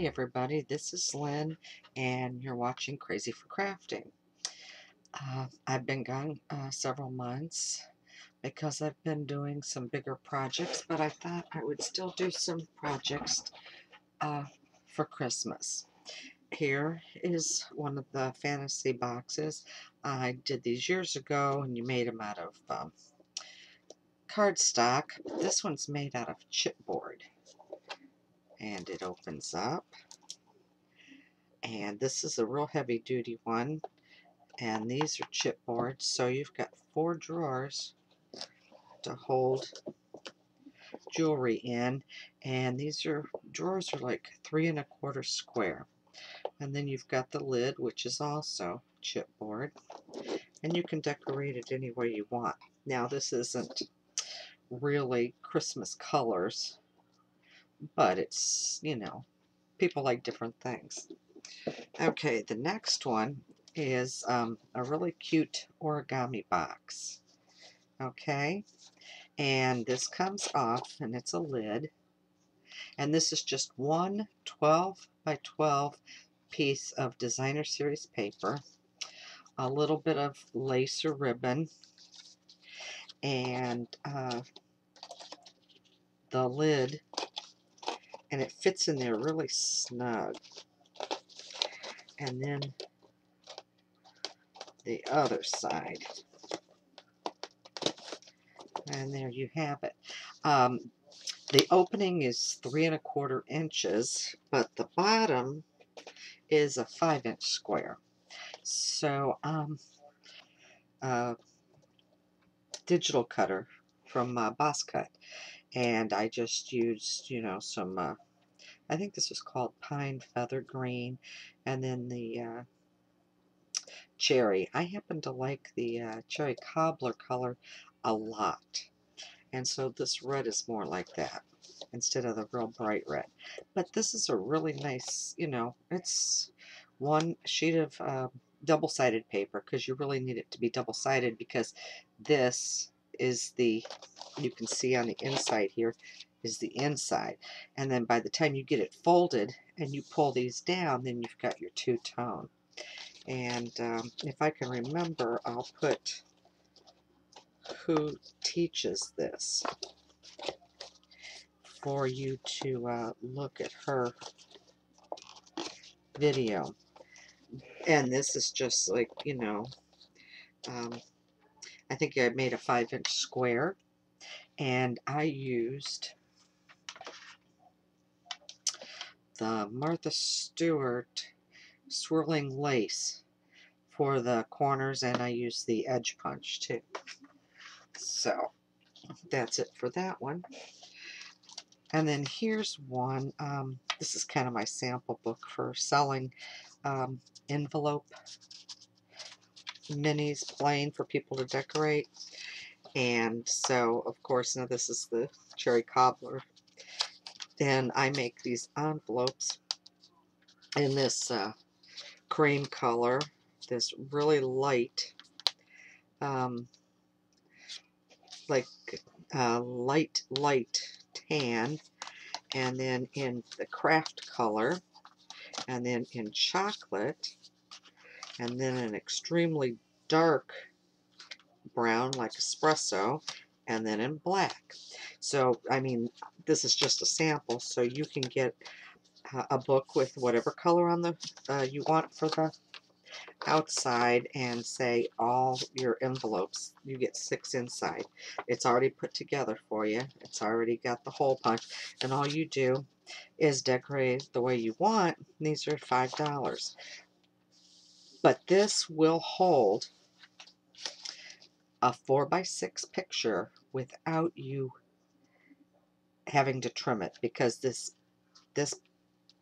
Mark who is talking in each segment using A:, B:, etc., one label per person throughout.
A: Hey everybody, this is Lynn, and you're watching Crazy for Crafting. I've been gone several months because I've been doing some bigger projects, but I thought I would still do some projects uh, for Christmas. Here is one of the fantasy boxes. I did these years ago, and you made them out of cardstock. This one's made out of chipboard, and it opens up. And this is a real heavy duty one. And these are chipboard, so you've got 4 drawers to hold jewelry in, and these drawers are like 3¼ square. And then you've got the lid, which is also chipboard, and you can decorate it any way you want. Now this isn't really Christmas colors, but it's, people like different things. Okay, the next one is a really cute origami box. Okay, and this comes off, and it's a lid, and this is just one 12 by 12 piece of designer series paper, a little bit of lace or ribbon, and the lid, and it fits in there really snug. And then the other side, and there you have it. The opening is 3¼ inches, but the bottom is a 5-inch square. So digital cutter from Boss Cut, and I just used, some, I think this was called Pine Feather Green, and then the cherry. I happen to like the cherry cobbler color a lot, and so this red is more like that instead of the real bright red. But this is a really nice, it's one sheet of double-sided paper, because you really need it to be double-sided, because this is you can see on the inside here is the inside, and then by the time you get it folded and you pull these down, then you've got your two-tone. And if I can remember, I'll put who teaches this for you to look at her video. And this is just like, I think I made a 5-inch square, and I used the Martha Stewart swirling lace for the corners, and I used the edge punch too. So that's it for that one. And then here's one. This is kind of my sample book for selling envelope minis plain for people to decorate. And so, of course, now this is the cherry cobbler. Then I make these envelopes in this cream color, this really light, like light tan, and then in the craft color, and then in chocolate, and then an extremely dark brown like espresso, and then in black. So, I mean, this is just a sample, so you can get a book with whatever color on the you want for the outside, and say all your envelopes, you get 6 inside. It's already put together for you. It's already got the hole punch, and all you do is decorate the way you want. These are $5. But this will hold a 4x6 picture without you having to trim it, because this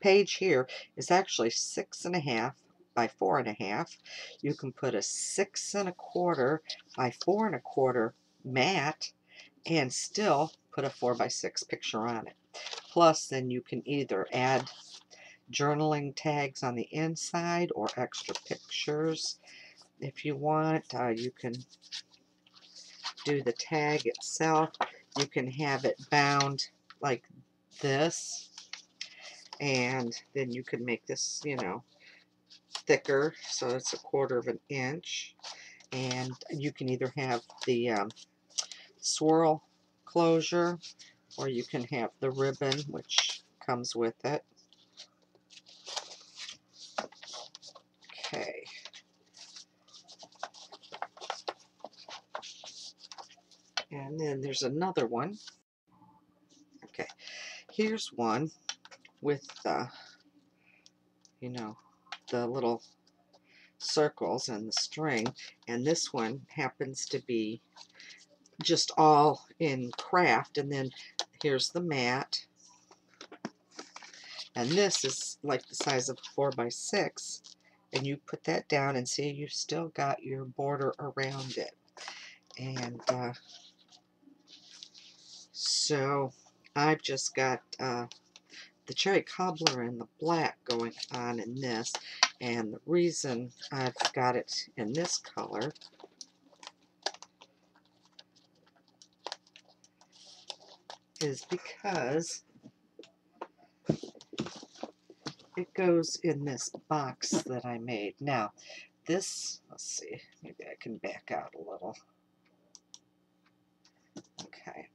A: page here is actually 6½ by 4½. You can put a 6¼ by 4¼ mat and still put a 4x6 picture on it. Plus, then you can either add journaling tags on the inside or extra pictures if you want. You can do the tag itself. You can have it bound like this, And then you can make this, you know, thicker, so it's 1/4 of an inch. And you can either have the swirl closure, or you can have the ribbon, which comes with it. Okay. And then there's another one. Okay. Here's one with, you know, the little circles and the string. And this one happens to be just all in craft. And then here's the mat. And this is like the size of a 4x6. And you put that down and see you've still got your border around it. And so I've just got the cherry cobbler and the black going on in this. And the reason I've got it in this color is because it goes in this box that I made. Now, this, let's see, maybe I can back out a little. Okay.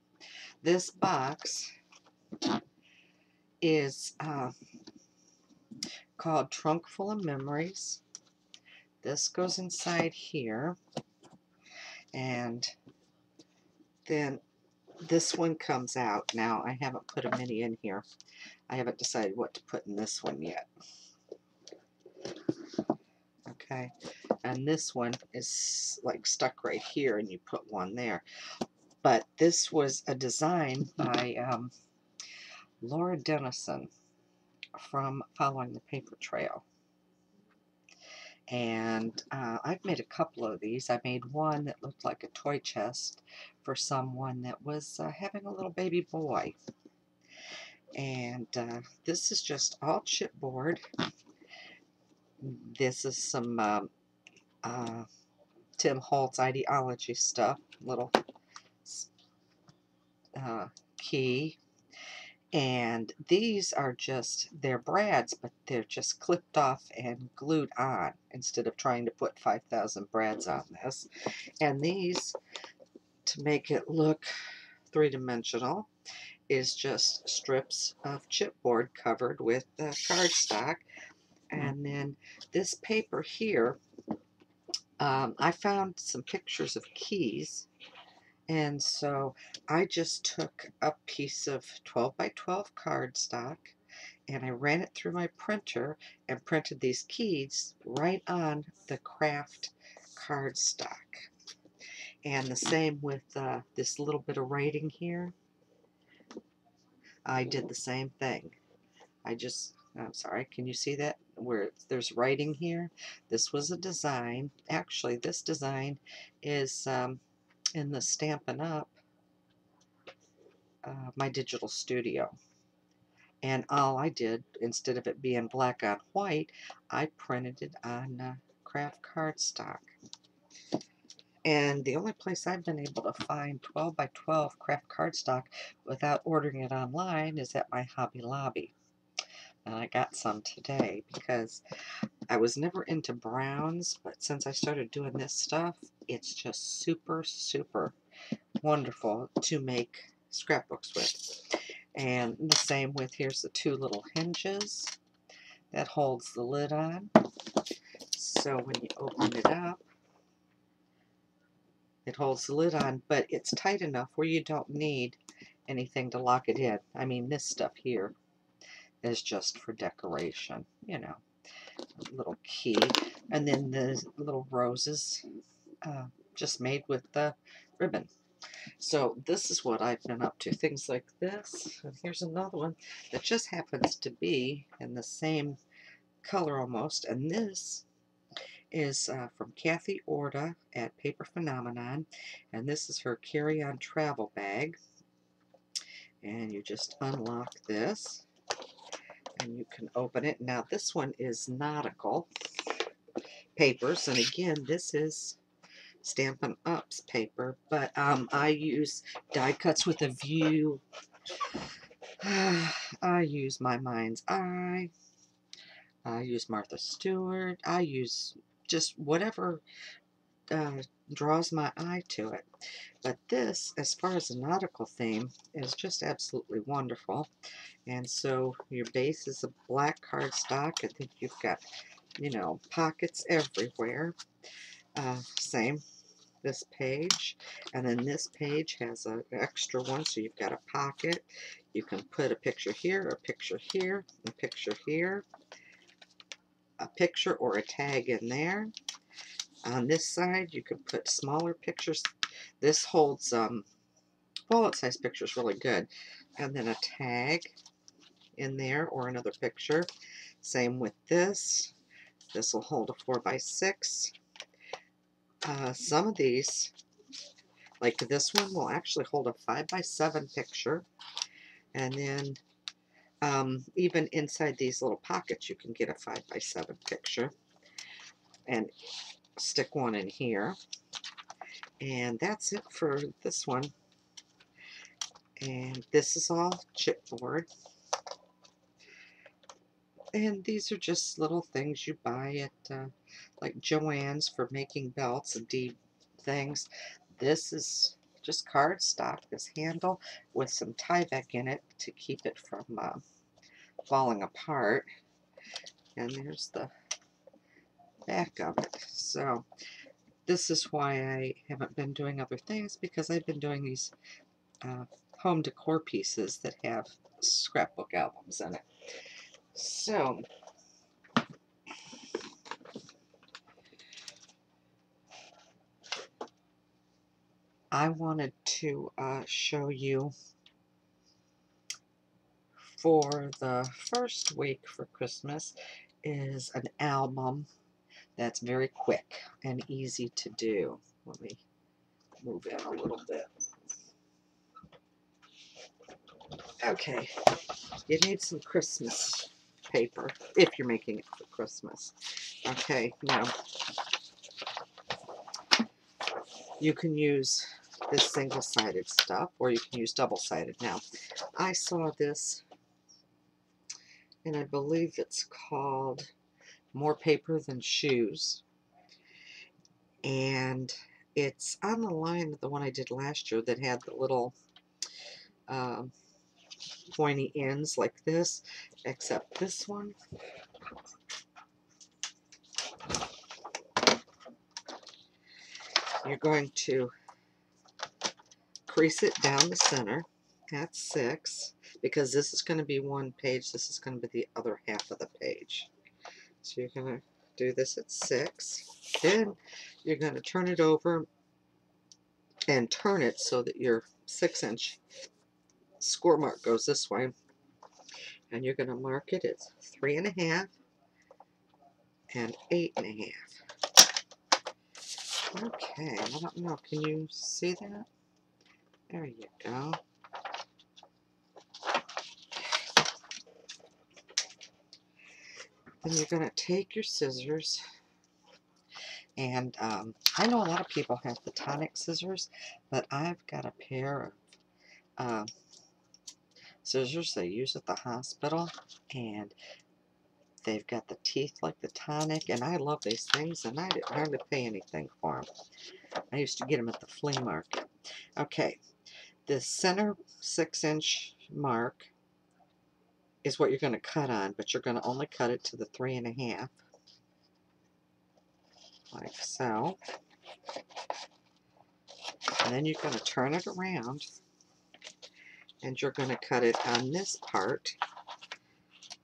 A: This box is called Trunk Full of Memories. This goes inside here. And then this one comes out. Now, I haven't put a mini in here. I haven't decided what to put in this one yet. Okay, and this one is like stuck right here, and you put one there. But this was a design by Laura Dennison from Following the Paper Trail. And I've made a couple of these. I made one that looked like a toy chest for someone that was having a little baby boy. And this is just all chipboard. This is some Tim Holtz ideology stuff, little key. And these are just, they're brads, but they're just clipped off and glued on instead of trying to put 5,000 brads on this. And these, to make it look three-dimensional, is just strips of chipboard covered with cardstock. And then this paper here, I found some pictures of keys, and so I just took a piece of 12x12 cardstock and I ran it through my printer and printed these keys right on the craft cardstock. And the same with this little bit of writing here. I did the same thing. I'm sorry, can you see that? Where there's writing here? This was a design. Actually, this design is in the Stampin' Up! My digital studio. And all I did, instead of it being black on white, I printed it on craft cardstock. And the only place I've been able to find 12x12 craft cardstock without ordering it online is at my Hobby Lobby. And I got some today because I was never into browns, but since I started doing this stuff, it's just super, super wonderful to make scrapbooks with. And the same with, here's the two little hinges that holds the lid on. So when you open it up, it holds the lid on, but it's tight enough where you don't need anything to lock it in. I mean, this stuff here is just for decoration, you know, a little key. And then the little roses just made with the ribbon. So this is what I've been up to, things like this. And here's another one that just happens to be in the same color almost, and this is from Kathy Orta at Paper Phenomenon, and this is her carry-on travel bag. And you just unlock this and you can open it. Now this one is nautical papers, and again, this is Stampin' Up's paper, but I use die cuts with a view I use My Mind's Eye. I use Martha Stewart. I use just whatever draws my eye to it. But this, as far as a nautical theme, is just absolutely wonderful. And so your base is a black cardstock, and then you've got, you know, pockets everywhere. Same this page, and then this page has an extra one, so you've got a pocket. You can put a picture here, a picture here, a picture here, a picture or a tag in there. On this side, you can put smaller pictures. This holds wallet-size pictures really good. And then a tag in there or another picture. Same with this. This will hold a 4x6. Some of these, like this one, will actually hold a 5x7 picture. And then even inside these little pockets, you can get a 5x7 picture. And stick one in here. And that's it for this one. And this is all chipboard. And these are just little things you buy at like Joann's for making belts and things. This is just cardstock, this handle with some Tyvek in it to keep it from falling apart. And there's the back of it. So this is why I haven't been doing other things, because I've been doing these home decor pieces that have scrapbook albums in it. So I wanted to show you for the first week for Christmas is an album that's very quick and easy to do. Let me move in a little bit. Okay, you need some Christmas paper if you're making it for Christmas. Okay, now you can use this single-sided stuff, or you can use double-sided. Now, I saw this, and I believe it's called More Paper Than Shoes, and it's on the line of the one I did last year that had the little pointy ends like this, except this one you're going to crease it down the center. That's 6, because this is going to be one page, this is going to be the other half of the page. So you're going to do this at 6. Then you're going to turn it over and turn it so that your 6-inch score mark goes this way. And you're going to mark it at 3.5 and 8.5. Okay, I don't know, can you see that? There you go. Then you're going to take your scissors, and I know a lot of people have Botanic scissors, but I've got a pair of scissors they use at the hospital, and they've got the teeth like the Tonic, and I love these things, and I didn't hardly pay anything for them. I used to get them at the flea market. Okay, the center 6-inch mark is what you're going to cut on, but you're going to only cut it to the 3.5, like so. And then you're going to turn it around, and you're going to cut it on this part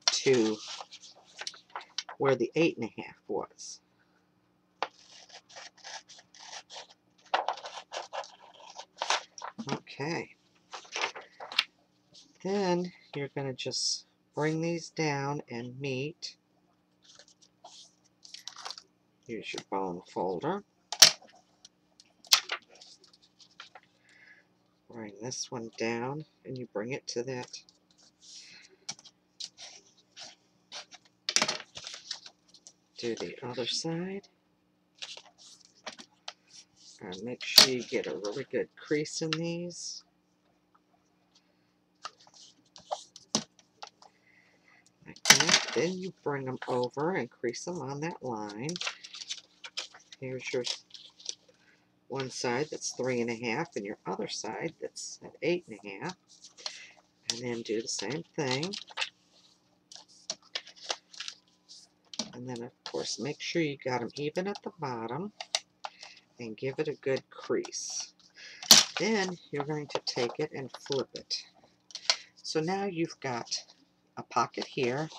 A: to where the 8.5 was. Okay. Then you're going to just bring these down and meet. Use your bone folder. Bring this one down, and you bring it to that. Do the other side. And make sure you get a really good crease in these. then you bring them over and crease them on that line. Here's your one side that's 3.5 and your other side that's at 8.5. And then do the same thing. And then, of course, make sure you got them even at the bottom and give it a good crease. Then you're going to take it and flip it. So now you've got a pocket here,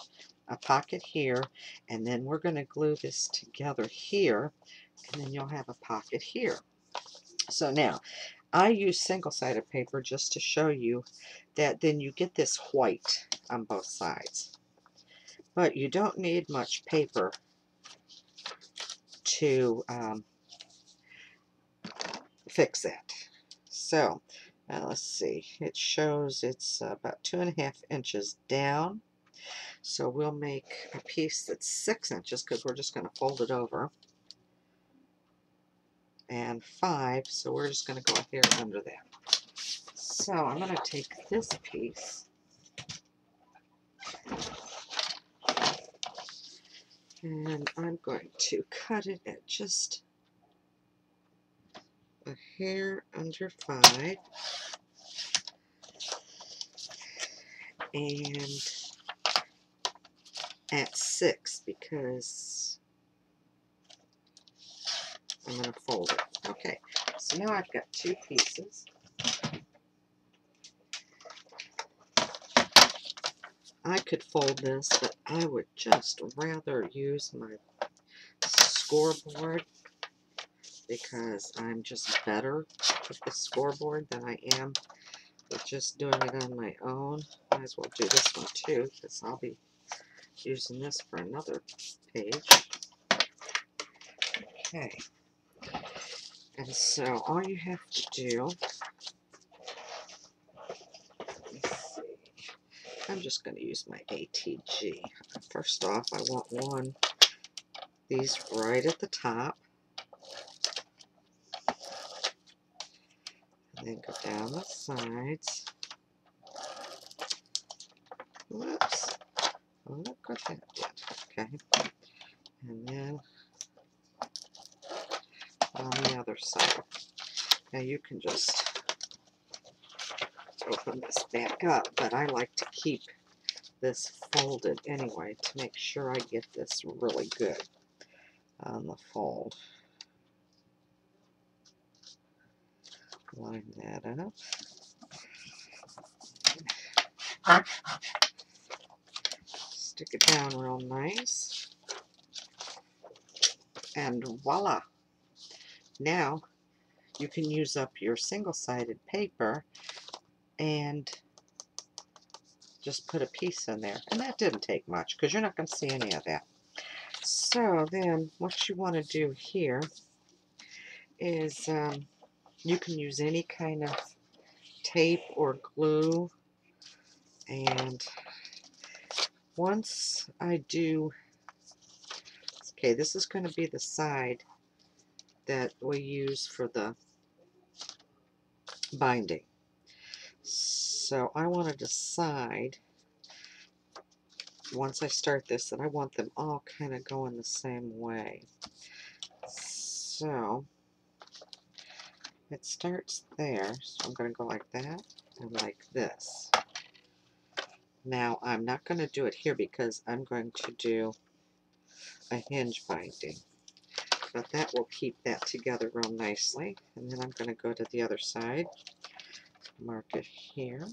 A: a pocket here, and then we're going to glue this together here, and then you'll have a pocket here. So now, I use single-sided paper just to show you that then you get this white on both sides. But you don't need much paper to fix that. So, let's see, it shows it's about 2.5 inches down. So we'll make a piece that's 6 inches because we're just going to fold it over. And 5, so we're just going to go here under that. So I'm going to take this piece and I'm going to cut it at just a hair under 5 and at 6 because I'm going to fold it. Okay, so now I've got 2 pieces. I could fold this, but I would just rather use my scoreboard because I'm just better with the scoreboard than I am with just doing it on my own. Might as well do this one too because I'll be using this for another page. Okay, and so all you have to do, let's see, I'm just going to use my ATG. First off, I want these right at the top. And then go down the sides. Whoops. Oh, look what that did. Okay. And then on the other side. Now you can just open this back up, but I like to keep this folded anyway to make sure I get this really good on the fold. Line that up. Stick it down real nice. And voila! Now you can use up your single-sided paper and just put a piece in there. And that didn't take much because you're not going to see any of that. So then what you want to do here is you can use any kind of tape or glue. And once I do, okay, this is going to be the side that we use for the binding. So I want to decide, once I start this, that I want them all kind of going the same way. So it starts there, so I'm going to go like that and like this. Now I'm not going to do it here because I'm going to do a hinge binding, but that will keep that together real nicely. And then I'm going to go to the other side, mark it here.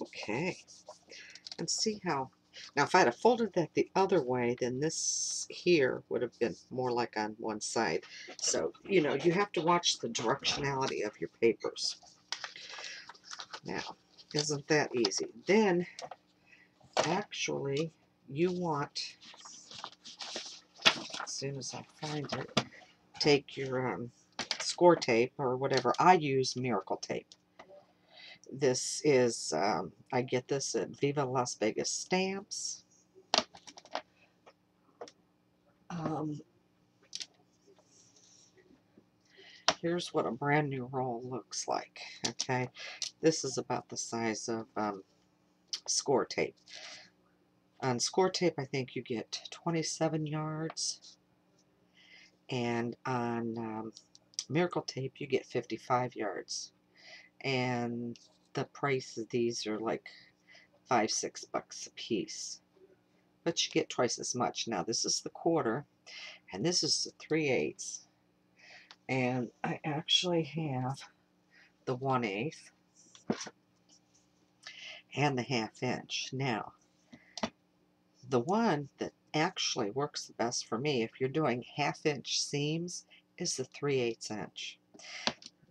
A: Okay, and see how, now if I had folded that the other way, then this here would have been more like on one side. So, you know, you have to watch the directionality of your papers. Now, isn't that easy? Then, actually, you want, as soon as I find it, take your score tape or whatever. I use Miracle Tape. This is, I get this at Viva Las Vegas Stamps. here's what a brand new roll looks like. Okay, this is about the size of score tape. On score tape, I think you get 27 yards, and on Miracle Tape, you get 55 yards. And the price of these are like $5-6 a piece, but you get twice as much. Now this is the quarter, and this is the 3/8, and I actually have the 1/8 and the 1/2 inch. Now, the one that actually works the best for me if you're doing 1/2 inch seams is the 3/8 inch.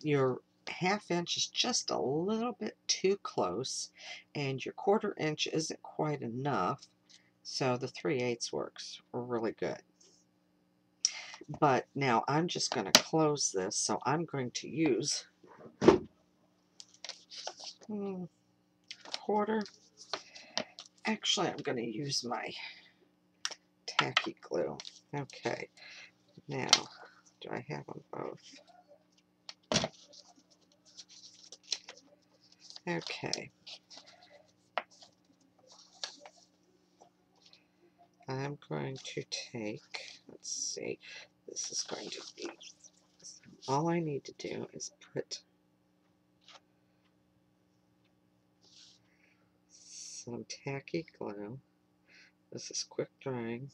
A: Your 1/2 inch is just a little bit too close, and your 1/4 inch isn't quite enough, so the 3/8 works really good. But now I'm just going to close this, so I'm going to use 1/4. Actually, I'm going to use my tacky glue. Okay, now, do I have them both? Okay. I'm going to take, let's see, this is going to be, all I need to do is put some tacky glue. This is quick drying.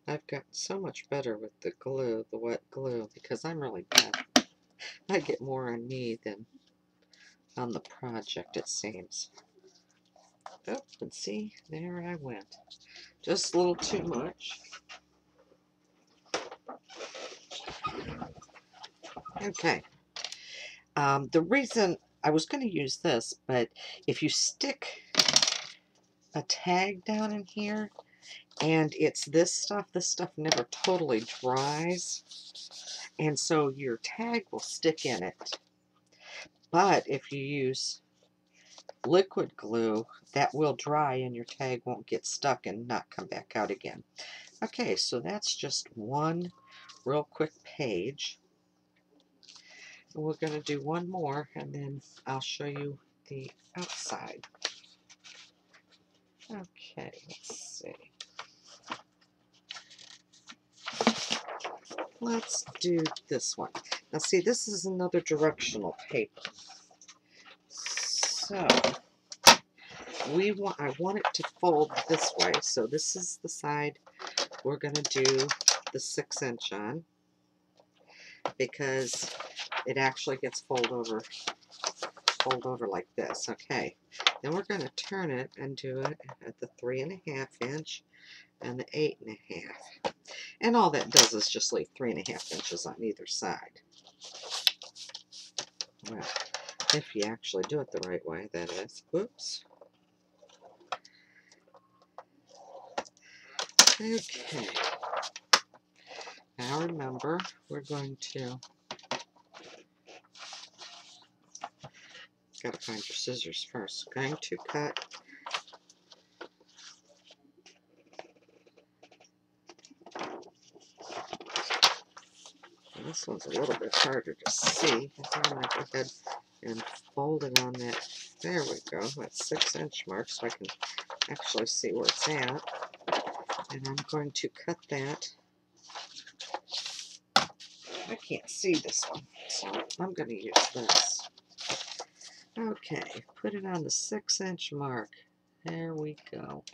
A: I've gotten so much better with the glue, the wet glue, because I'm really bad. I get more on me than on the project, it seems. Oh, and see, there I went. Just a little too much. Okay. The reason I was going to use this, but if you stick a tag down in here, and it's this stuff never totally dries, and so your tag will stick in it. But if you use liquid glue, that will dry and your tag won't get stuck and not come back out again. Okay, so that's just one real quick page. And we're going to do one more, and then I'll show you the outside. Okay, let's see. Let's do this one. Now see, this is another directional paper. So I want it to fold this way. So this is the side we're going to do the 6 inch on, because it actually gets fold over like this. Okay, then we're going to turn it and do it at the 3.5 inch and the 8.5. And all that does is just leave 3.5 inches on either side. Well, if you actually do it the right way, that is. Oops. Okay. Now remember, we're going to, gotta find your scissors first. Going to cut this one's a little bit harder to see. I think I might go ahead and fold it on that. There we go. That 6 inch mark, so I can actually see where it's at. And I'm going to cut that. I can't see this one, so I'm going to use this. Okay, put it on the 6 inch mark. There we go.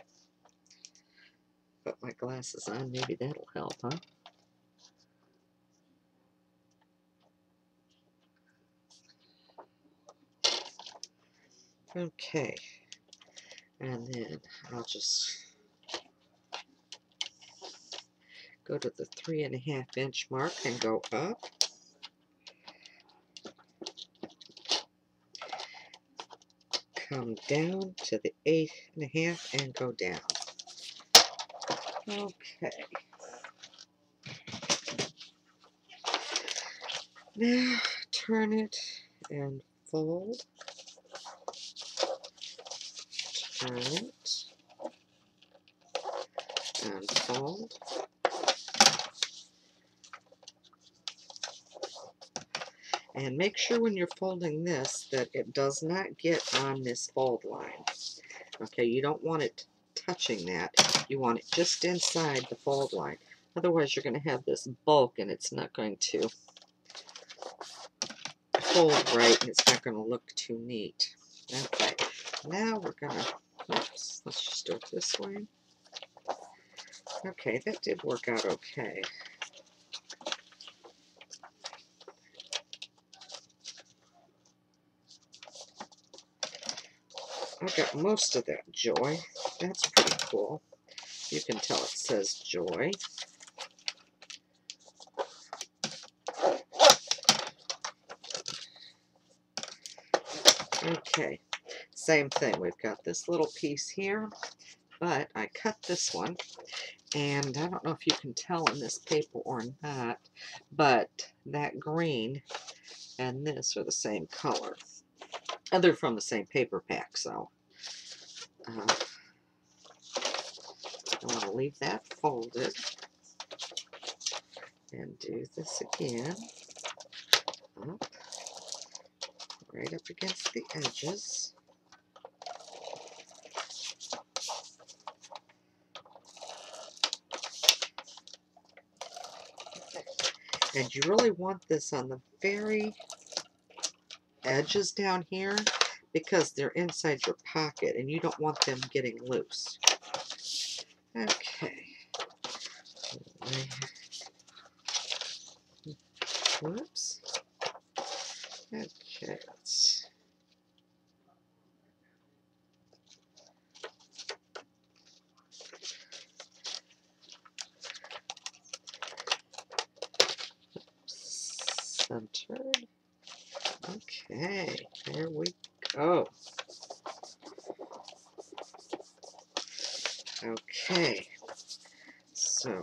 A: Put my glasses on, maybe that'll help, huh? Okay, and then I'll just go to the 3.5 inch mark and go up. Come down to the 8.5 and go down. Okay. Now turn it and fold. Turn it and fold. And make sure when you're folding this that it does not get on this fold line. Okay, you don't want it touching that. You want it just inside the fold line. Otherwise, you're going to have this bulk and it's not going to fold right and it's not going to look too neat. Okay, now we're going to, oops, let's just do it this way. Okay, that did work out okay. I got most of that joy. That's pretty cool. You can tell it says joy. Okay, same thing. We've got this little piece here, but I cut this one, and I don't know if you can tell in this paper or not, but that green and this are the same color. And they're from the same paper pack, so I want to leave that folded and do this again. Up, right up against the edges. And you really want this on the very edges down here because they're inside your pocket and you don't want them getting loose. Okay. Whoops. Okay, let's centered. Okay, there we go. Okay, so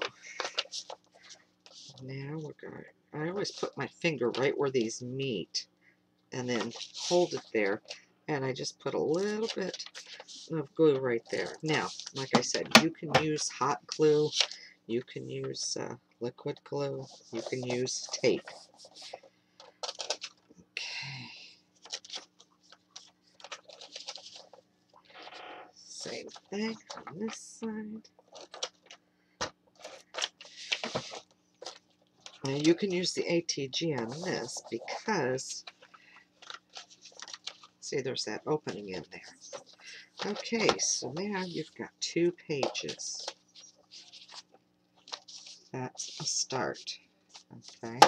A: now we're going to, I always put my finger right where these meet and then hold it there, and I just put a little bit of glue right there. Now, like I said, you can use hot glue, you can use liquid glue, you can use tape. Okay. Same thing on this side. Now you can use the ATG on this because, see, there's that opening in there. Okay, so now you've got 2 pages. That's a start. Okay.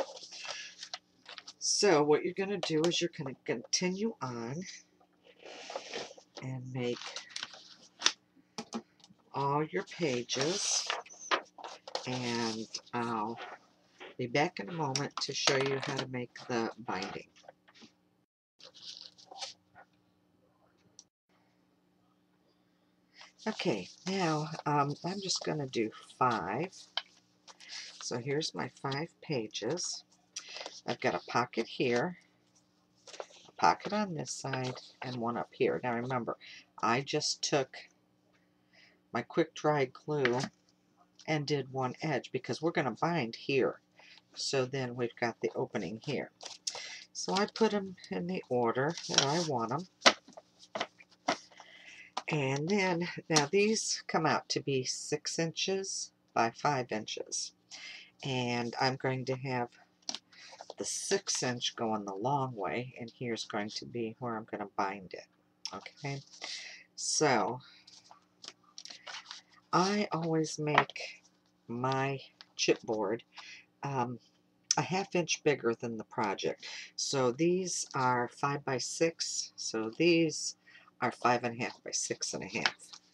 A: So what you're going to do is you're going to continue on and make all your pages, and I'll be back in a moment to show you how to make the binding. Okay, now I'm just going to do 5. So here's my 5 pages. I've got a pocket here, a pocket on this side, and one up here. Now remember, I just took my quick dry glue and did one edge because we're going to bind here. So then we've got the opening here. So I put them in the order that I want them. And then, now these come out to be 6 inches by 5 inches. And I'm going to have the 6-inch going the long way, and here's going to be where I'm going to bind it. Okay, so I always make my chipboard a 1/2 inch bigger than the project. So these are 5 by 6, so these are 5.5 by 6.5.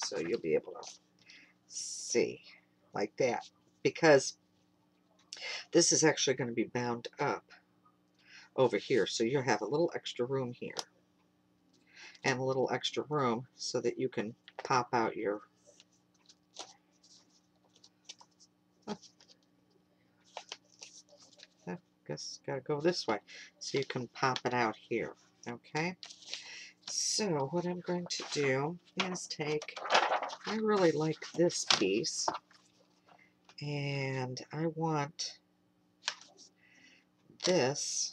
A: So you'll be able to see like that, because this is actually going to be bound up over here, so you'll have a little extra room here and a little extra room so that you can pop out your I guess gotta go this way so you can pop it out here. Okay, so what I'm going to do is take, I really like this piece, and I want this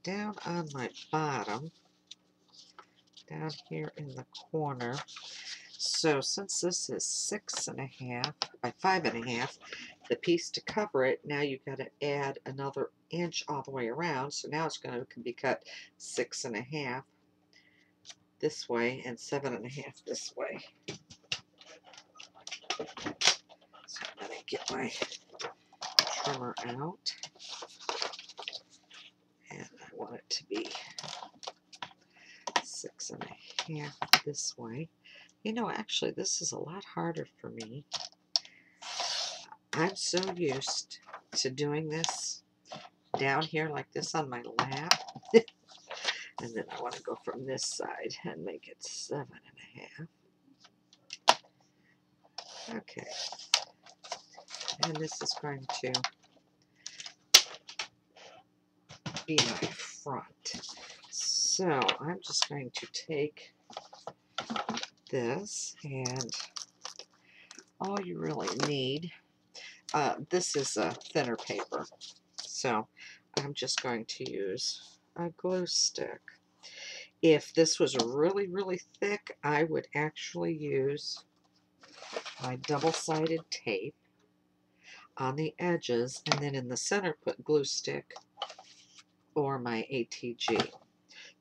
A: down on my bottom, down here in the corner. So since this is 6.5 by 5.5, the piece to cover it, now you've got to add another inch all the way around. So now it's going to be cut 6.5 this way and 7.5 this way. So I'm going to get my trimmer out, and I want it to be 6.5 this way. You know, actually, this is a lot harder for me. I'm so used to doing this down here like this on my lap. And then I want to go from this side and make it 7.5. Okay. And this is going to be my front. So I'm just going to take this, and all you really need, this is a thinner paper, so I'm just going to use a glue stick. If this was really, really thick, I would actually use my double-sided tape on the edges, and then in the center put glue stick or my ATG.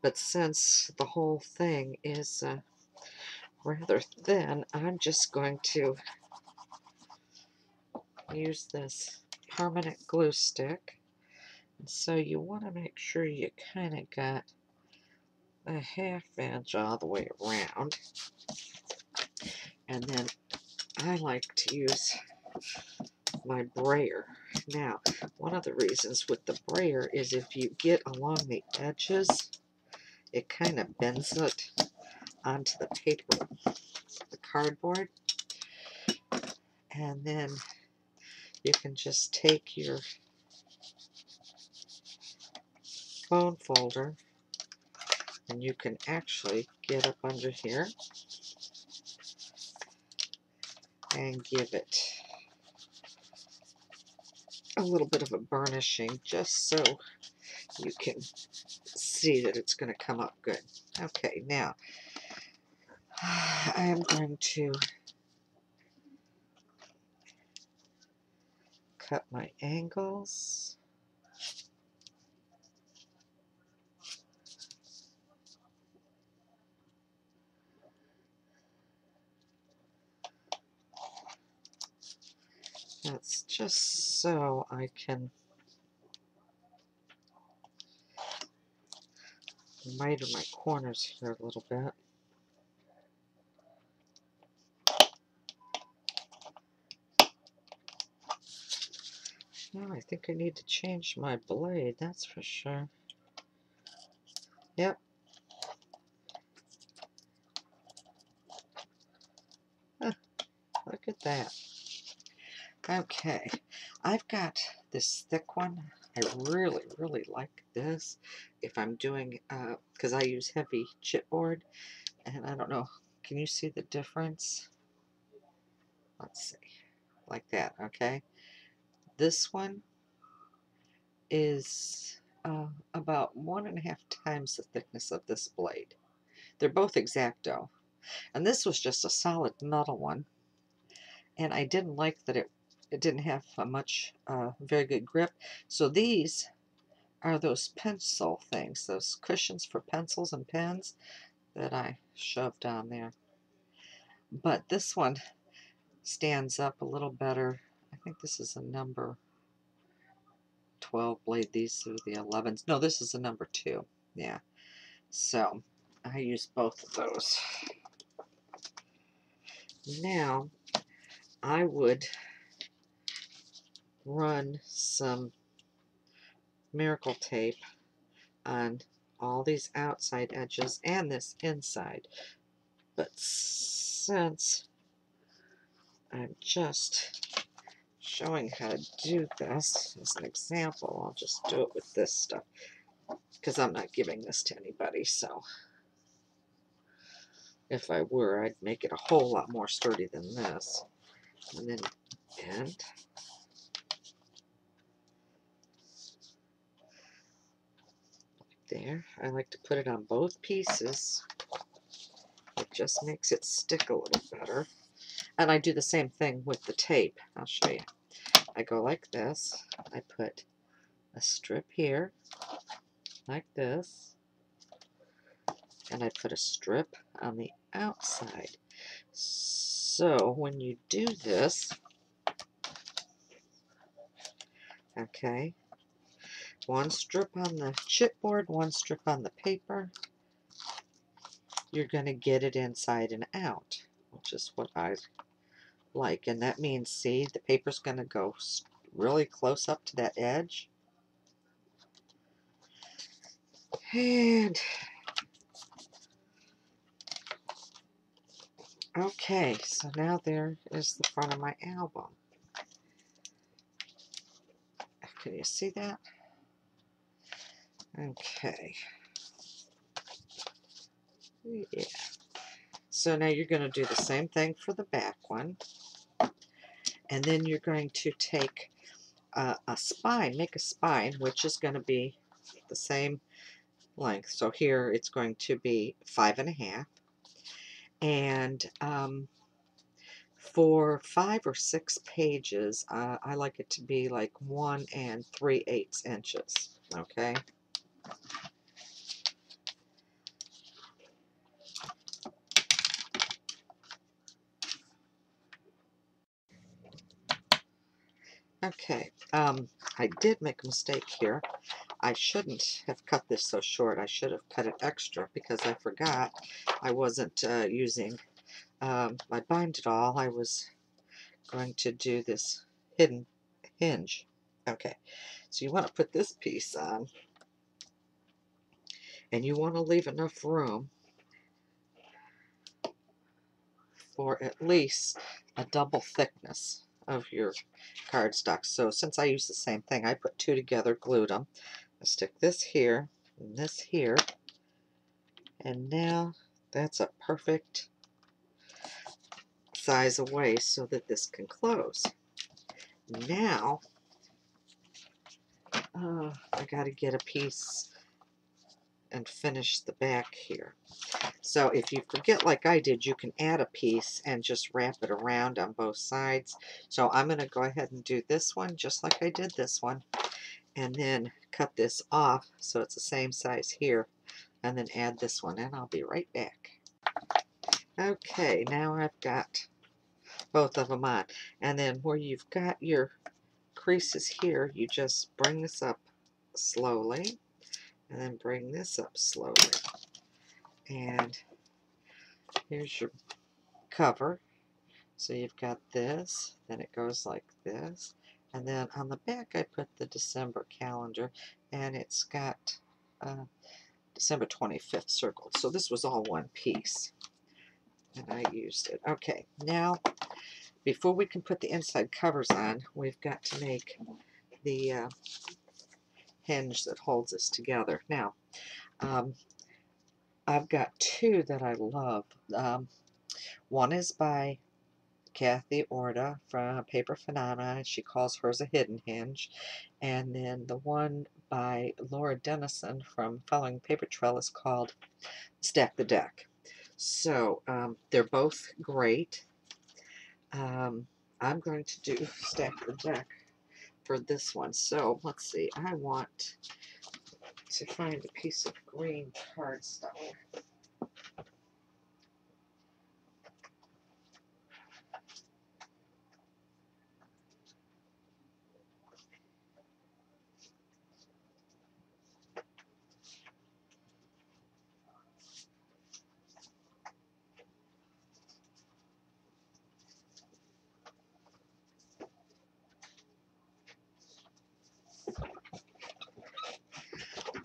A: But since the whole thing is rather thin, I'm just going to use this permanent glue stick. And so you want to make sure you kind of got a 1/2 inch all the way around. And then I like to use my brayer. Now, one of the reasons with the brayer is if you get along the edges, it kind of bends it onto the paper, the cardboard. And then you can just take your phone folder and you can actually get up under here and give it a little bit of a burnishing just so you can see that it's going to come up good. Okay, now I am going to cut my angles. That's just so I can miter my corners here a little bit. Now I think I need to change my blade, that's for sure. Yep. Huh, look at that. Okay, I've got this thick one. I really, really like this if I'm doing, because I use heavy chipboard, and I don't know, can you see the difference? Let's see, like that, okay? This one is about 1.5 times the thickness of this blade. They're both X-Acto, and this was just a solid metal one, and I didn't like that it didn't have very good grip. So these are those pencil things, those cushions for pencils and pens that I shoved on there. But this one stands up a little better. I think this is a number 12 blade. These are the 11s. No, this is a number 2. Yeah. So I use both of those. Now I would run some Miracle tape on all these outside edges and this inside. But since I'm just showing how to do this as an example, I'll just do it with this stuff because I'm not giving this to anybody. So if I were, I'd make it a whole lot more sturdy than this. And then bend. There, I like to put it on both pieces. It just makes it stick a little better. And I do the same thing with the tape. I'll show you. I go like this. I put a strip here, like this, and I put a strip on the outside. So when you do this, okay, one strip on the chipboard, one strip on the paper, you're going to get it inside and out, which is what I like. And that means, see, the paper's going to go really close up to that edge. And okay, so now there is the front of my album. Can you see that? Okay. Yeah. So now you're going to do the same thing for the back one. And then you're going to take a spine, make a spine, which is going to be the same length. So here it's going to be 5.5. And for 5 or 6 pages, I like it to be like 1 3/8 inches. Okay. Okay. I did make a mistake here. I shouldn't have cut this so short. I should have cut it extra because I forgot I wasn't using my bind it all. I was going to do this hidden hinge. Okay, so you want to put this piece on, and you want to leave enough room for at least a double thickness of your cardstock. So since I use the same thing, I put 2 together, glued them. I stick this here and this here, and now that's a perfect size away so that this can close. Now I got to get a piece and finish the back here. So if you forget like I did, you can add a piece and just wrap it around on both sides. So I'm going to go ahead and do this one just like I did this one, and then cut this off so it's the same size here, and then add this one, and I'll be right back. Okay, now I've got both of them on, and then where you've got your creases here, you just bring this up slowly, and then bring this up slowly, and here's your cover. So you've got this, then it goes like this, and then on the back I put the December calendar, and it's got December 25th circled. So this was all one piece, and I used it. Okay, now before we can put the inside covers on, we've got to make the hinge that holds us together. Now, I've got 2 that I love. One is by Kathy Orda from Paper Phenomena. She calls hers a hidden hinge. And then the one by Laura Dennison from Following Paper Trail is called Stack the Deck. So they're both great. I'm going to do Stack the Deck for this one. So let's see. I want to find a piece of green cardstock.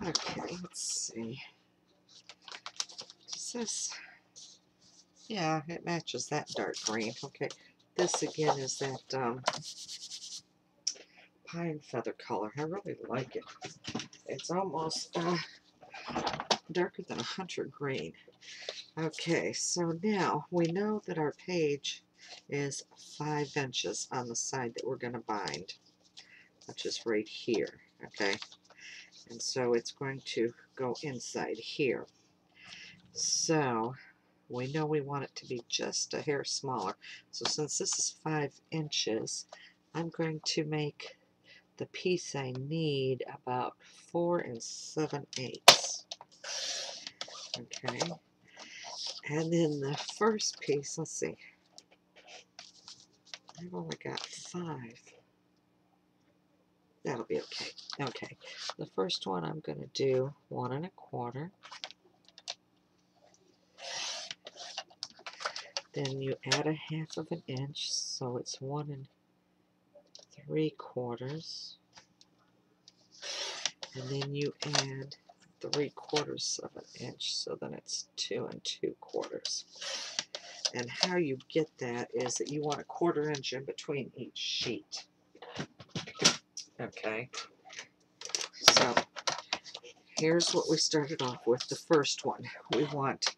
A: Okay, let's see. Does this... Yeah, it matches that dark green. Okay, this again is that pine feather color. I really like it. It's almost darker than a hunter green. Okay, so now we know that our page is 5 inches on the side that we're going to bind, which is right here. Okay, And so it's going to go inside here. So we know we want it to be just a hair smaller. So since this is 5 inches, I'm going to make the piece I need about 4 7/8. Okay. And then the first piece, let's see, I've only got 5. That'll be okay. Okay. The first one I'm going to do 1 1/4. Then you add a 1/2 inch, so it's 1 3/4. And then you add 3/4 inch, so then it's 2 2/4. And how you get that is that you want a 1/4 inch in between each sheet. Okay, so here's what we started off with. The first one, we want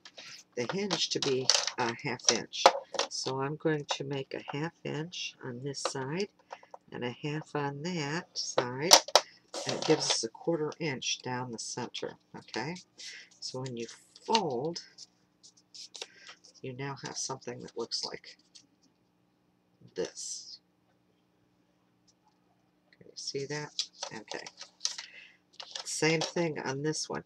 A: the hinge to be a 1/2 inch. So I'm going to make a 1/2 inch on this side and a 1/2 on that side, and it gives us a 1/4 inch down the center. Okay, so when you fold, you now have something that looks like this. Can you see that? Okay. Same thing on this one.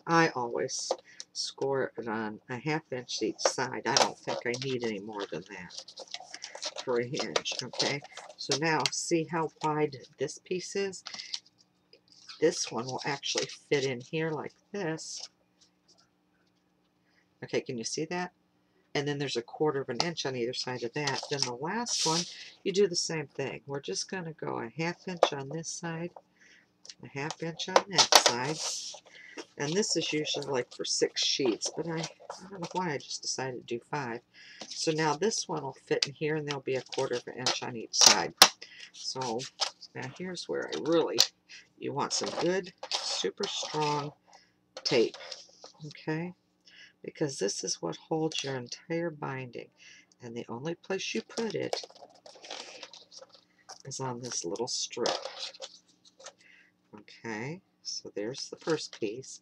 A: I always score it on a 1/2 inch each side. I don't think I need any more than that for a hinge. Okay, so now see how wide this piece is? This one will actually fit in here like this. Okay, can you see that? And then there's a 1/4 inch on either side of that. Then the last one, you do the same thing. We're just going to go a 1/2 inch on this side, a 1/2 inch on that side. And this is usually like for 6 sheets, but I don't know why I just decided to do 5. So now this one will fit in here, and there'll be a 1/4 inch on each side. So now here's where you want some good, super strong tape, okay? Because this is what holds your entire binding. And the only place you put it is on this little strip. Okay, so there's the first piece.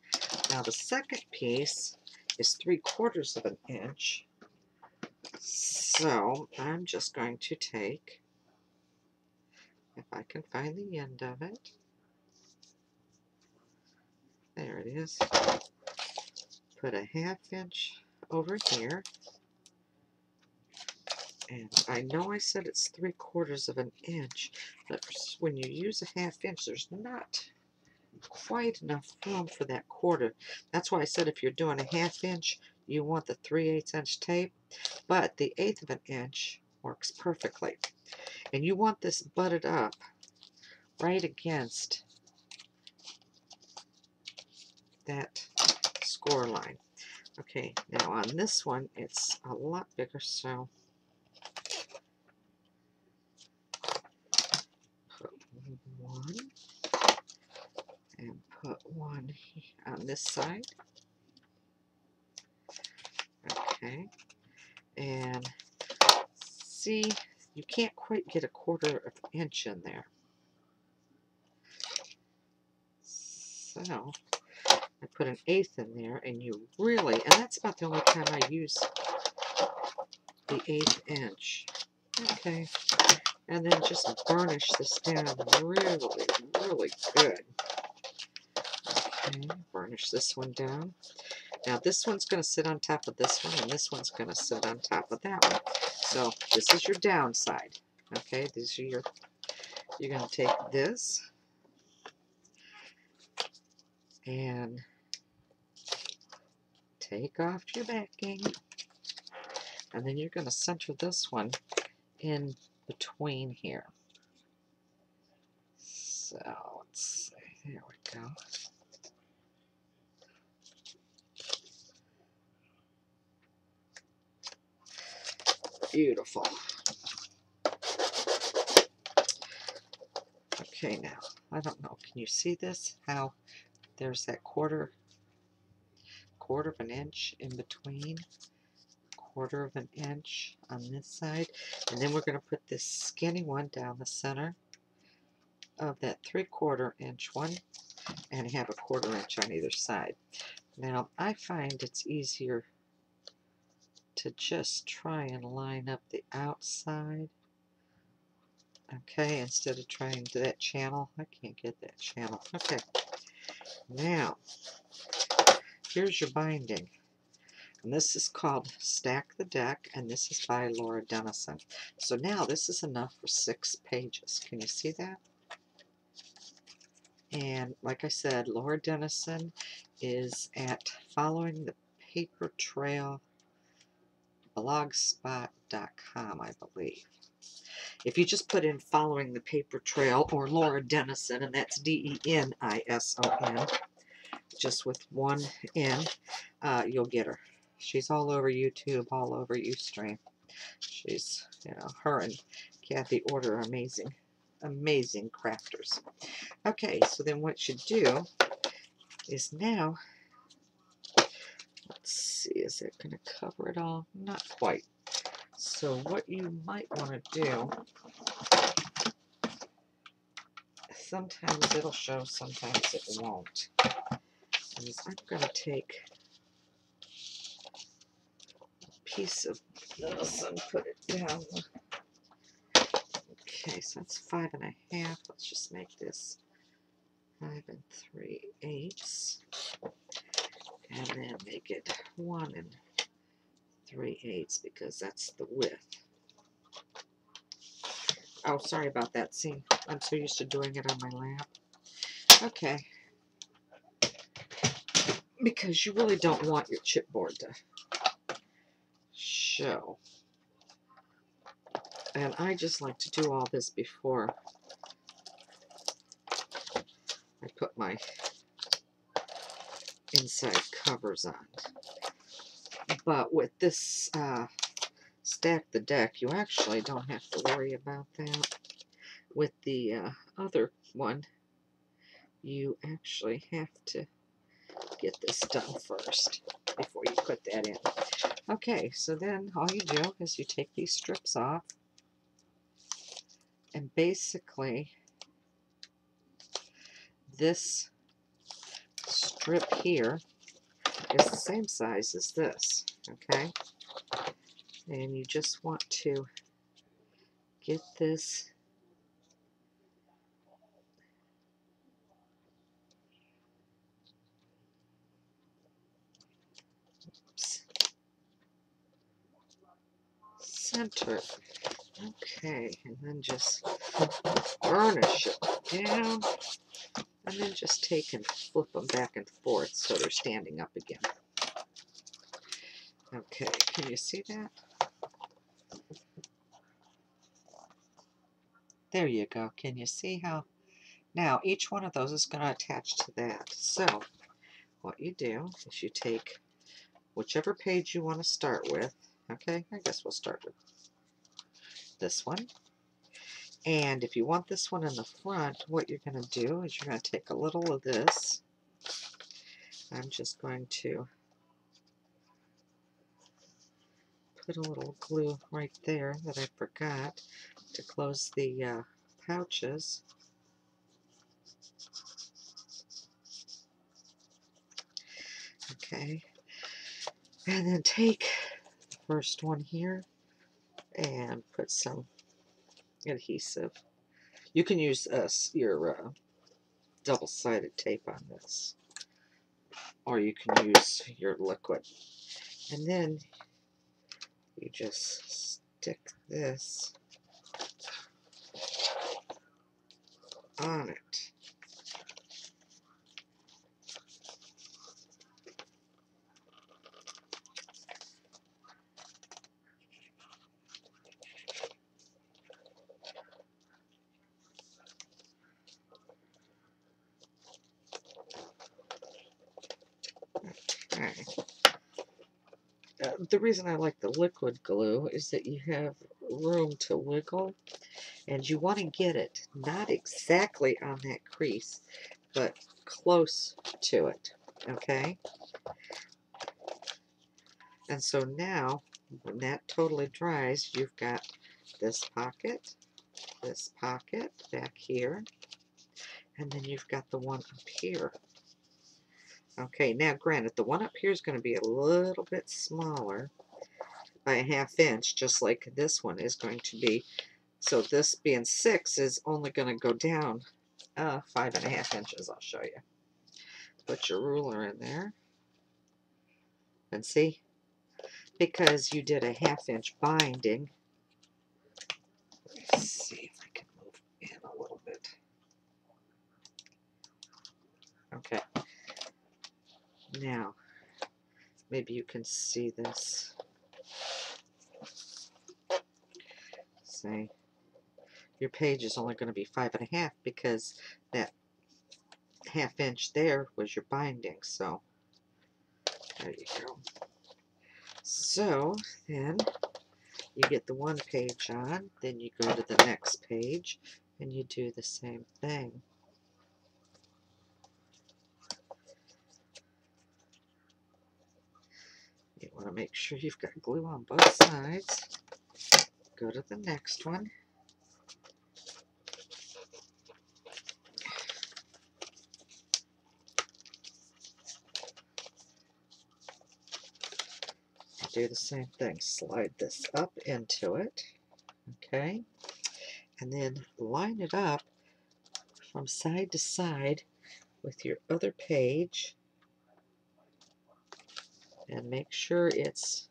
A: Now the second piece is 3/4 inch. So I'm just going to take, if I can find the end of it, there it is, put a 1/2 inch over here. And I know I said it's 3/4 inch, but when you use a 1/2 inch, there's not quite enough room for that 1/4. That's why I said if you're doing a 1/2 inch, you want the 3/8 inch tape, but the 1/8 inch works perfectly. And you want this butted up right against that score line. Okay, now on this one, it's a lot bigger, so put 1 and put 1 on this side. Okay, and see, you can't quite get a 1/4 inch in there. So I put an 1/8 in there, and and that's about the only time I use the 1/8 inch. Okay, and then just burnish this down really, really good. Okay, burnish this one down. Now this one's going to sit on top of this one, and this one's going to sit on top of that one. So this is your downside. Okay, these are you're going to take this and take off your backing, and then you're going to center this one in between here. So let's see, there we go. Beautiful. Okay, now I don't know, can you see this? How there's that quarter of an inch in between, 1/4 inch on this side, and then we're going to put this skinny one down the center, of that 3/4 inch one and have a 1/4 inch on either side. Now, I find it's easier to just try and line up the outside, okay, instead of trying to that channel. I can't get that channel. Okay, now, here's your binding. And this is called Stack the Deck, and this is by Laura Dennison. So now this is enough for 6 pages. Can you see that? And like I said, Laura Dennison is at Following the Paper Trail blogspot.com, I believe. If you just put in Following the Paper Trail or Laura Dennison, and that's Denison, just with one N, you'll get her. She's all over YouTube, all over Ustream. She's, you know, her and Kathy Order are amazing, amazing crafters. Okay, so then what you do is now, let's see, is it going to cover it all? Not quite. So what you might want to do, sometimes it'll show, sometimes it won't, is I'm going to take a piece of this and put it down. Okay, so that's 5 1/2. Let's just make this 5 3/8, and then make it 1 3/8 because that's the width. Oh, sorry about that. See, I'm so used to doing it on my lap. Okay, because you really don't want your chipboard to show. And I just like to do all this before I put my inside covers on. But with this Stack the Deck, you actually don't have to worry about that. With the other one, you actually have to get this done first before you put that in. Okay, so then all you do is you take these strips off, and basically this strip here is the same size as this, okay? And you just want to get this centered. Okay, and then just burnish it down, and then just take and flip them back and forth so they're standing up again. Okay, can you see that? There you go. Can you see how? Now, each one of those is going to attach to that. So, what you do is you take whichever page you want to start with. Okay, I guess we'll start with this one. And if you want this one in the front, what you're going to do is you're going to take a little of this. I'm just going to put a little glue right there that I forgot to close the pouches. Okay, and then take the first one here and put some adhesive. You can use your double-sided tape on this, or you can use your liquid. And then you just stick this on it. Okay. The reason I like the liquid glue is that you have room to wiggle, and you want to get it not exactly on that crease, but close to it, okay? And so now, when that totally dries, you've got this pocket back here, And then you've got the one up here. Okay, now granted, the one up here is going to be a little bit smaller by a 1/2 inch, just like this one is going to be. So this being 6 is only going to go down 5.5 inches. I'll show you. Put your ruler in there. And see, because you did a 1/2 inch binding. Let's see if I can move in a little bit. Okay. Now, maybe you can see this. See, your page is only going to be 5.5 because that 1/2 inch there was your binding. So there you go. So then you get the one page on, then you go to the next page and you do the same thing. You want to make sure you've got glue on both sides. Go to the next one. Do the same thing. Slide this up into it. Okay. And then line it up from side to side with your other page. And make sure it's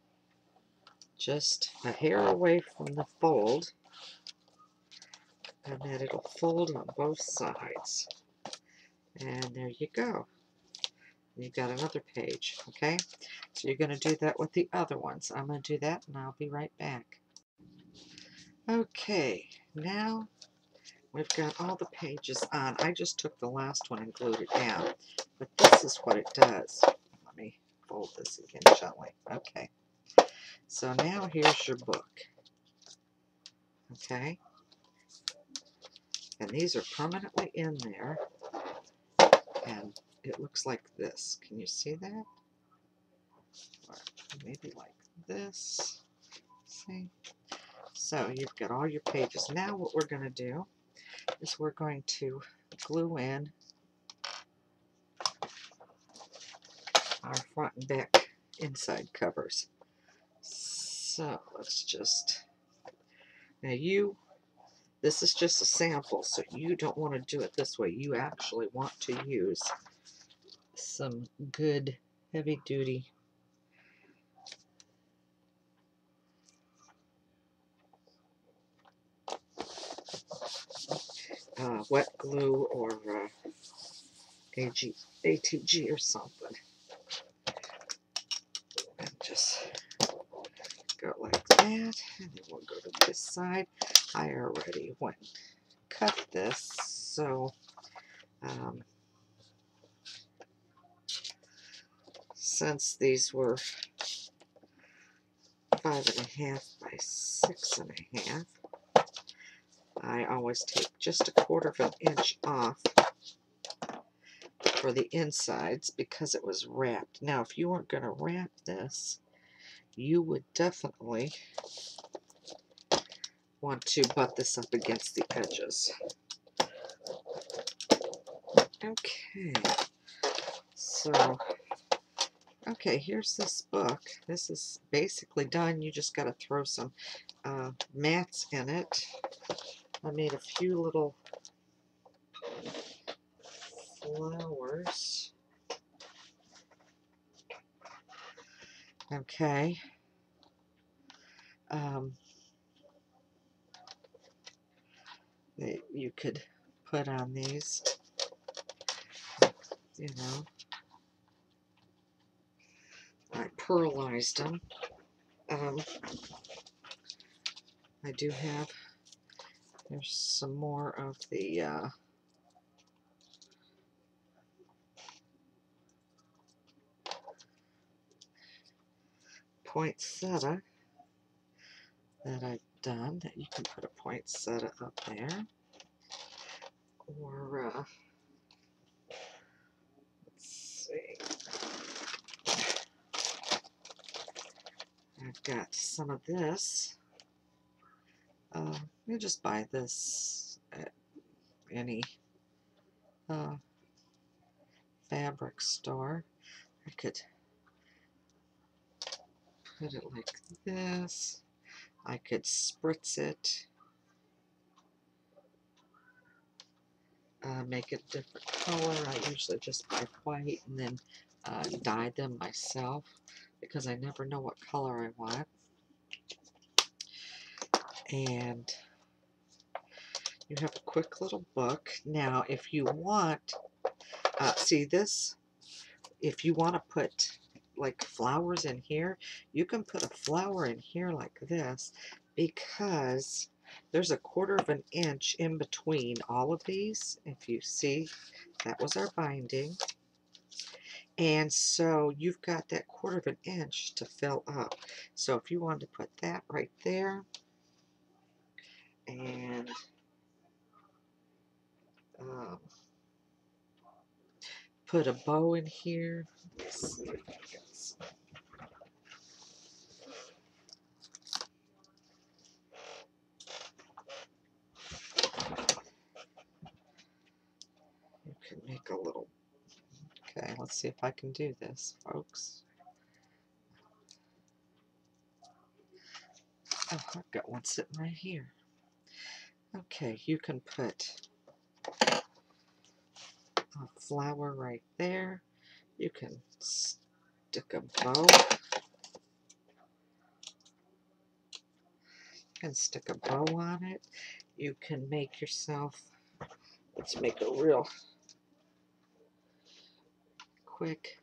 A: just a hair away from the fold. And that it'll fold on both sides. And there you go. You've got another page, okay? So you're going to do that with the other ones. I'm going to do that and I'll be right back. Okay, now we've got all the pages on. I just took the last one and glued it down. But this is what it does. Let me fold this again gently. Okay. So now here's your book. Okay. And these are permanently in there. And it looks like this. Can you see that? Or maybe like this. See? So you've got all your pages. Now what we're going to do is we're going to glue in our front and back inside covers. So let's just, now this is just a sample, so you don't want to do it this way. You actually want to use some good heavy duty wet glue or ATG or something. And just go like that, and then we'll go to this side. I already cut this, so since these were 5.5 by 6.5, I always take just 1/4 of an inch off for the insides because it was wrapped. Now, if you weren't going to wrap this, you would definitely want to butt this up against the edges. Okay, so, okay, here's this book. This is basically done. You just got to throw some mats in it. I made a few little flowers. Okay. That you could put on these, you know. I pearlized them. I do have, there's some more of the poinsettia that I've done, that you can put a poinsettia up there. Or, let's see, I've got some of this. You just buy this at any fabric store. I could put it like this. I could spritz it, make it a different color. I usually just buy white and then dye them myself because I never know what color I want. And you have a quick little book. Now, if you want, see this, if you want to put like flowers in here, you can put a flower in here like this because there's a 1/4 of an inch in between all of these. If you see, that was our binding. And so you've got that 1/4 of an inch to fill up. So if you wanted to put that right there and put a bow in here. Let's see if I got some. You can make a little. Okay, let's see if I can do this, folks. Oh, I've got one sitting right here. Okay, you can put a flower right there. You can stick a bow. You can stick a bow on it. You can make yourself, let's make a real quick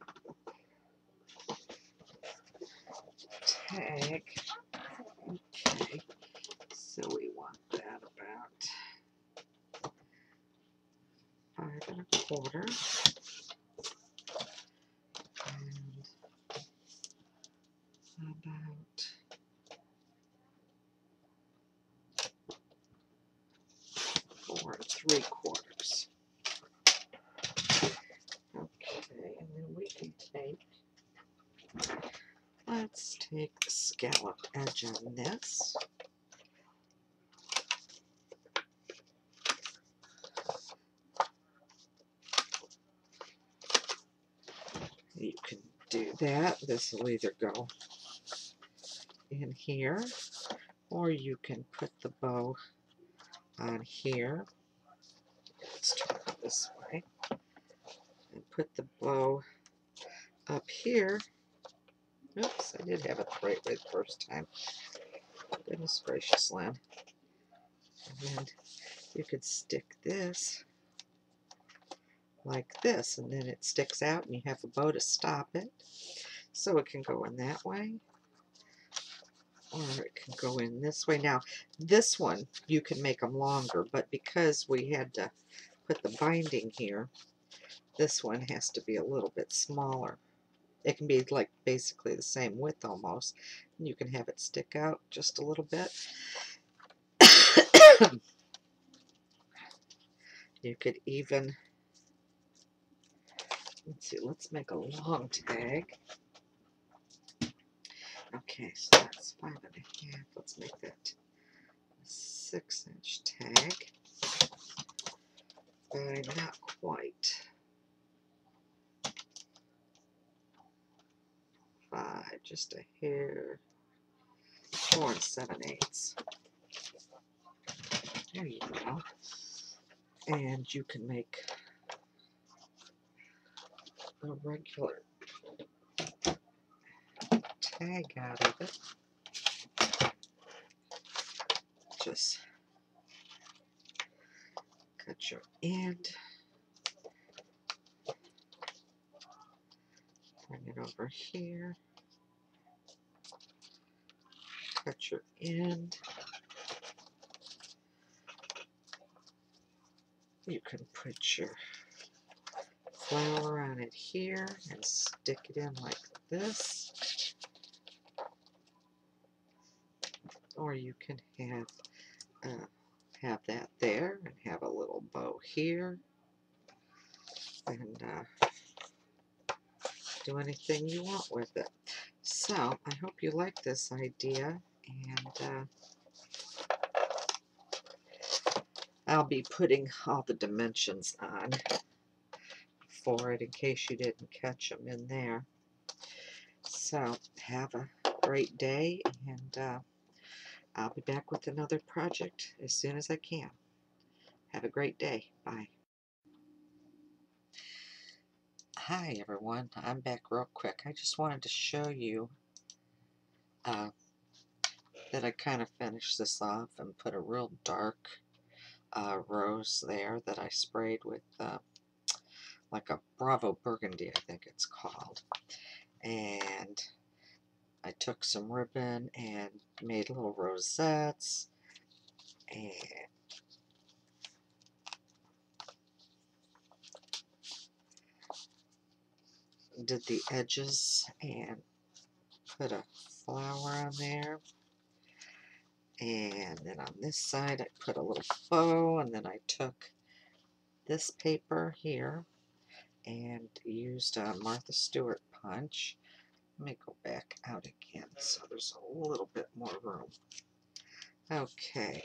A: tag. Okay, so we want that about 5 1/4. And about 4 3/4. Okay, and then we can take, let's take the scalloped edge on this. You can do that. This will either go in here, or you can put the bow on here. Let's turn it this way. And put the bow up here. Oops, I did have it the right way the first time. Goodness gracious, Lynn. And then you could stick this like this, and then it sticks out, and you have a bow to stop it. So it can go in that way, or it can go in this way. Now, this one, you can make them longer, but because we had to put the binding here, this one has to be a little bit smaller. It can be like basically the same width almost. And you can have it stick out just a little bit. You could even, let's see, let's make a long tag. Okay, so that's 5 1/2. Let's make that a 6-inch tag. But not quite. 5, just a hair. 4 7/8. There you go. And you can make a regular tag out of it. Just cut your end, bring it over here, cut your end. You can put your flower on it here and stick it in like this, or you can have that there and have a little bow here, and do anything you want with it. So I hope you like this idea, and I'll be putting all the dimensions on for it in case you didn't catch them in there. So have a great day, and I'll be back with another project as soon as I can. Have a great day. Bye. Hi everyone, I'm back real quick. I just wanted to show you that I kind of finished this off and put a real dark rose there that I sprayed with like a Bravo Burgundy, I think it's called. And I took some ribbon and made little rosettes and did the edges and put a flower on there. And then on this side I put a little bow, and then I took this paper here and used a Martha Stewart punch. Let me go back out again so there's a little bit more room. Okay,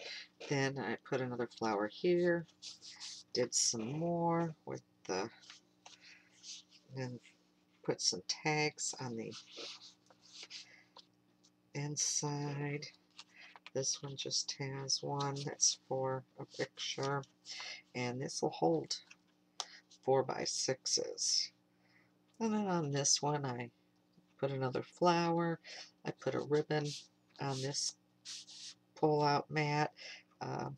A: then I put another flower here, did some more with the, then put some tags on the inside. This one just has one that's for a picture, and this will hold 4x6s. And then on this one I put another flower. I put a ribbon on this pull-out mat.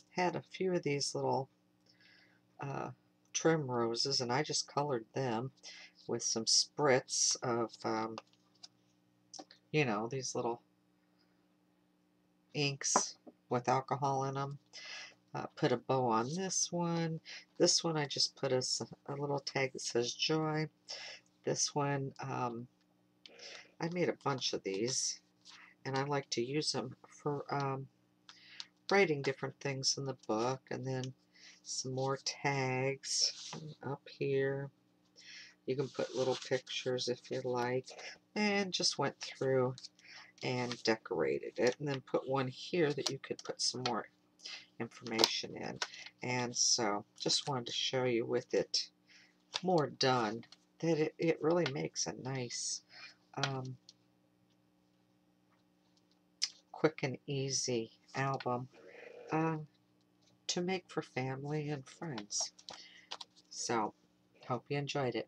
A: Had a few of these little trim roses, and I just colored them with some spritz of, you know, these little inks with alcohol in them. Put a bow on this one. This one I just put a little tag that says joy. This one, I made a bunch of these, and I like to use them for writing different things in the book. And then some more tags up here. You can put little pictures if you like, and just went through and decorated it, and then put one here that you could put some more information in. And so just wanted to show you with it more done that it really makes a nice quick and easy album to make for family and friends. So hope you enjoyed it.